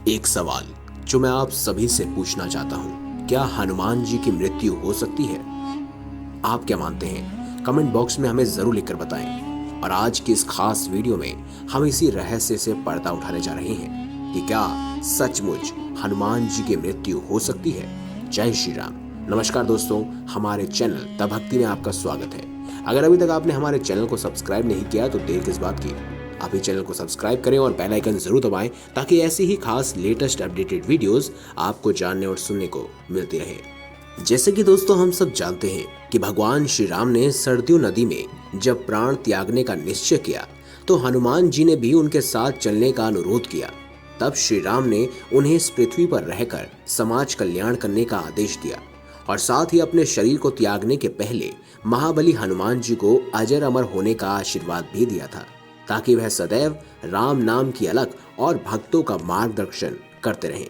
एक सवाल जो मैं आप सभी से पूछना चाहता हूँ, क्या हनुमान जी की मृत्यु हो सकती है? आप क्या मानते हैं? कमेंट बॉक्स में हमें जरूर लिखकर बताएं। और आज की इस खास वीडियो में हम इसी रहस्य से पर्दा उठाने जा रहे हैं कि क्या सचमुच हनुमान जी की मृत्यु हो सकती है। जय श्री राम। नमस्कार दोस्तों, हमारे चैनल द भक्ति में आपका स्वागत है। अगर अभी तक आपने हमारे चैनल को सब्सक्राइब नहीं किया तो देर किस बात की, अभी चैनल को सब्सक्राइब करें और बेल आइकन जरूर दबाएं ताकि ऐसी ही खास लेटेस्ट अपडेटेड वीडियोस आपको जानने और सुनने को मिलती रहे। जैसे कि दोस्तों हम सब जानते हैं कि भगवान श्री राम ने सरयू नदी में जब प्राण त्यागने का निश्चय किया तो हनुमान जी ने भी उनके साथ चलने का अनुरोध किया। तब श्री राम ने उन्हें इस पृथ्वी पर रहकर समाज कल्याण करने का आदेश दिया और साथ ही अपने शरीर को त्यागने के पहले महाबली हनुमान जी को अजर अमर होने का आशीर्वाद भी दिया था ताकि वह सदैव राम नाम की अलख और भक्तों का मार्गदर्शन करते रहें।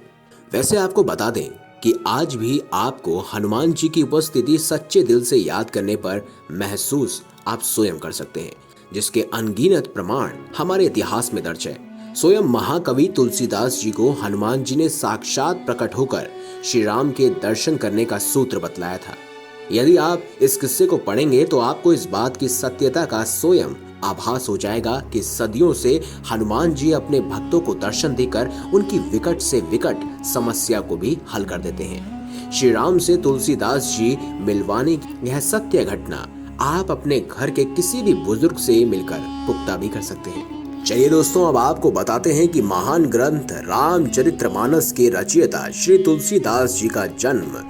वैसे आपको बता दें कि आज भी आपको हनुमान जी की उपस्थिति सच्चे दिल से याद करने पर महसूस आप स्वयं कर सकते हैं, जिसके अनगिनत प्रमाण हमारे इतिहास में दर्ज है। स्वयं महाकवि तुलसीदास जी को हनुमान जी ने साक्षात प्रकट होकर श्री राम के दर्शन करने का सूत्र बतलाया था। यदि आप इस किस्से को पढ़ेंगे तो आपको इस बात की सत्यता का स्वयं आभास हो जाएगा कि सदियों से हनुमान जी अपने भक्तों को दर्शन देकर उनकी विकट से विकट समस्या को भी हल कर देते हैं। श्री राम से तुलसीदास जी मिलवाने की यह सत्य घटना आप अपने घर के किसी भी बुजुर्ग से मिलकर पुख्ता भी कर सकते हैं। चलिए दोस्तों, अब आपको बताते हैं कि महान ग्रंथ रामचरितमानस के रचयिता श्री तुलसीदास जी का जन्म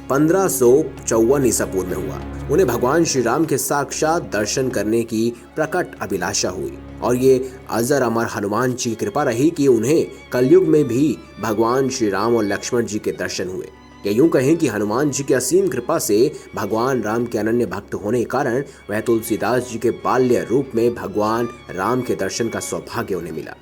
1554 ईसा पूर्व में हुआ। उन्हें भगवान श्री राम के साक्षात दर्शन करने की प्रकट अभिलाषा हुई और ये अजर अमर हनुमान जी की कृपा रही कि उन्हें कलयुग में भी भगवान श्री राम और लक्ष्मण जी के दर्शन हुए। या यूं कहें कि हनुमान जी की असीम कृपा से भगवान राम के अनन्य भक्त होने के कारण वह तुलसीदास जी के बाल्य रूप में भगवान राम के दर्शन का सौभाग्य उन्हें मिला।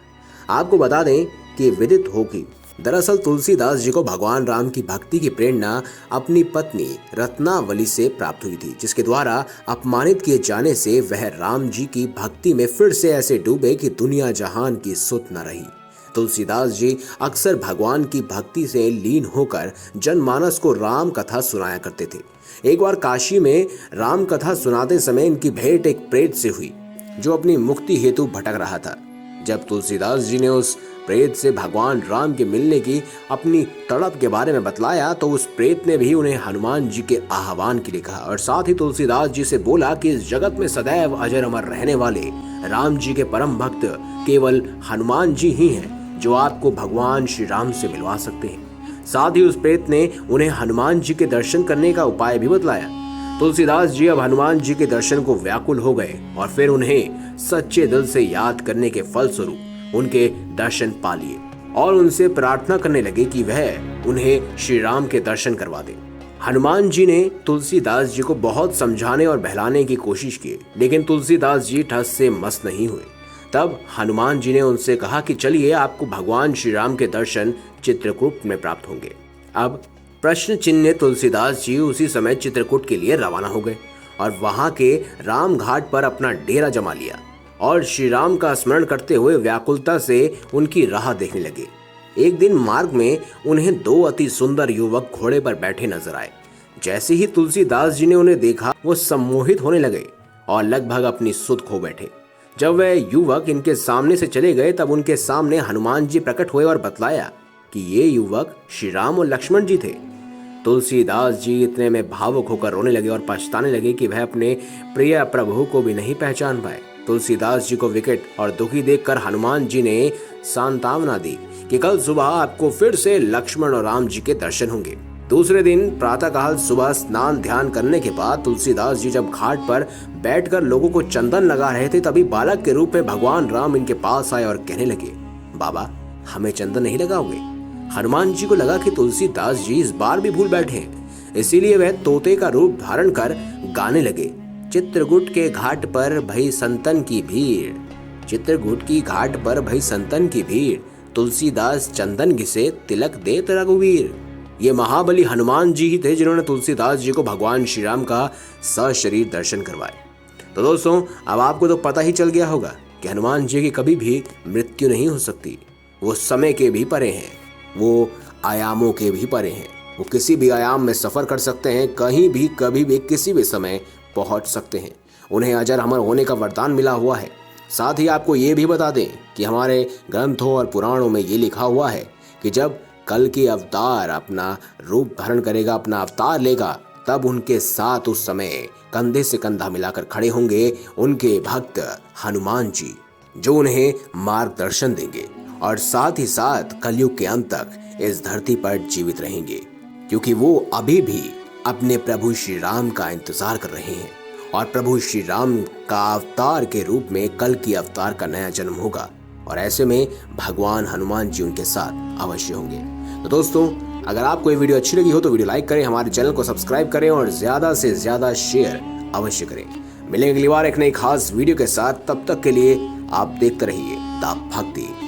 आपको बता दें कि विदित हो कि दरअसल तुलसीदास जी को भगवान राम की भक्ति की प्रेरणा अपनी पत्नी रत्नावली से प्राप्त हुई थी, जिसके द्वारा अपमानित किए जाने से वह राम जी की भक्ति में फिर से ऐसे डूबे कि दुनिया जहान की सुध न रही। तुलसीदास जी अक्सर भगवान की भक्ति से लीन होकर जनमानस को राम कथा सुनाया करते थे। एक बार काशी में राम कथा सुनाते समय इनकी भेंट एक प्रेत से हुई जो अपनी मुक्ति हेतु भटक रहा था। जब तुलसीदास जी ने उस प्रेत से भगवान राम के मिलने की अपनी तड़प के बारे में बतलाया तो उस प्रेत ने भी उन्हें हनुमान जी के आह्वान के लिए कहा और साथ ही तुलसीदास जी से बोला कि इस जगत में सदैव अजर अमर रहने वाले राम जी के परम भक्त केवल हनुमान जी ही हैं जो आपको भगवान श्री राम से मिलवा सकते हैं। साथ ही उस प्रेत ने उन्हें हनुमान जी के दर्शन करने का उपाय भी बतलाया। तुलसीदास जी अब हनुमान जी के दर्शन को व्याकुल हो गए और फिर उन्हें सच्चे दिल से याद करने के फलस्वरूप उनके दर्शन पा लिए और उनसे प्रार्थना करने लगे कि वह उन्हें श्री राम के दर्शन करवा दे। हनुमान जी ने तुलसीदास जी को बहुत समझाने और बहलाने की कोशिश की, लेकिन तुलसीदास जी ठस से मस नहीं हुए। तब हनुमान जी ने उनसे कहा कि चलिए, आपको भगवान श्री राम के दर्शन चित्रकूट में प्राप्त होंगे। अब प्रश्न चिन्ह तुलसीदास जी उसी समय चित्रकूट के लिए रवाना हो गए और वहां के राम घाट पर अपना डेरा जमा लिया और श्री राम का स्मरण करते हुए व्याकुलता से उनकी राह देखने लगे। एक दिन मार्ग में उन्हें दो अति सुंदर युवक घोड़े पर बैठे नजर आए। जैसे ही तुलसीदास जी ने उन्हें देखा वो सम्मोहित होने लगे और लगभग अपनी सुध खो बैठे। जब वह युवक इनके सामने से चले गए तब उनके सामने हनुमान जी प्रकट हुए और बतलाया कि ये युवक श्री राम और लक्ष्मण जी थे। तुलसीदास जी इतने में भावुक होकर रोने लगे और पछताने लगे कि वह अपने प्रिय प्रभु को भी नहीं पहचान पाए। तुलसीदास जी को विकट और दुखी देखकर हनुमान जी ने सांत्वना दी कि कल सुबह आपको फिर से लक्ष्मण और राम जी के दर्शन होंगे। दूसरे दिन प्रातःकाल सुबह स्नान ध्यान करने के बाद तुलसीदास जी जब घाट पर बैठकर लोगों को चंदन लगा रहे थे तभी बालक के रूप में भगवान राम इनके पास आए और कहने लगे, बाबा हमें चंदन नहीं लगाओगे? हनुमान जी को लगा कि तुलसीदास जी इस बार भी भूल बैठे हैं, इसीलिए वह तोते का रूप धारण कर गाने लगे, चित्रकूट के घाट पर भई संतन की भीड़, चित्रकूट की घाट पर भई संतन की भीड़, तुलसीदास चंदन घिसे तिलक देत रघुवीर। ये महाबली हनुमान जी ही थे जिन्होंने तुलसीदास जी को भगवान श्री राम का सशरीर दर्शन करवाए। तो दोस्तों, अब आपको तो पता ही चल गया होगा कि हनुमान जी की कभी भी मृत्यु नहीं हो सकती, वो समय के भी परे हैं। वो आयामों के भी परे हैं। वो किसी भी आयाम में सफर कर सकते हैं, कहीं भी कभी भी किसी भी समय पहुंच सकते हैं। उन्हें अजर अमर होने का वरदान मिला हुआ है। साथ ही आपको ये भी बता दें कि हमारे ग्रंथों और पुराणों में ये लिखा हुआ है कि जब कल की अवतार अपना रूप धारण करेगा, अपना अवतार लेगा, तब उनके साथ उस समय कंधे से कंधा मिलाकर खड़े होंगे उनके भक्त हनुमान जी, जो उन्हें मार्गदर्शन देंगे और साथ ही साथ कलयुग के अंत तक इस धरती पर जीवित रहेंगे, क्योंकि वो अभी भी अपने प्रभु श्री राम का इंतजार कर रहे हैं और प्रभु श्री राम का अवतार के रूप में कल की अवतार का नया जन्म होगा और ऐसे में भगवान हनुमान जी उनके साथ अवश्य होंगे। तो दोस्तों, अगर आपको ये वीडियो अच्छी लगी हो तो वीडियो लाइक करें, हमारे चैनल को सब्सक्राइब करें और ज्यादा से ज्यादा शेयर अवश्य करें। मिलेंगे अगली बार एक नई खास वीडियो के साथ, तब तक के लिए आप देखते रहिए द भक्ति।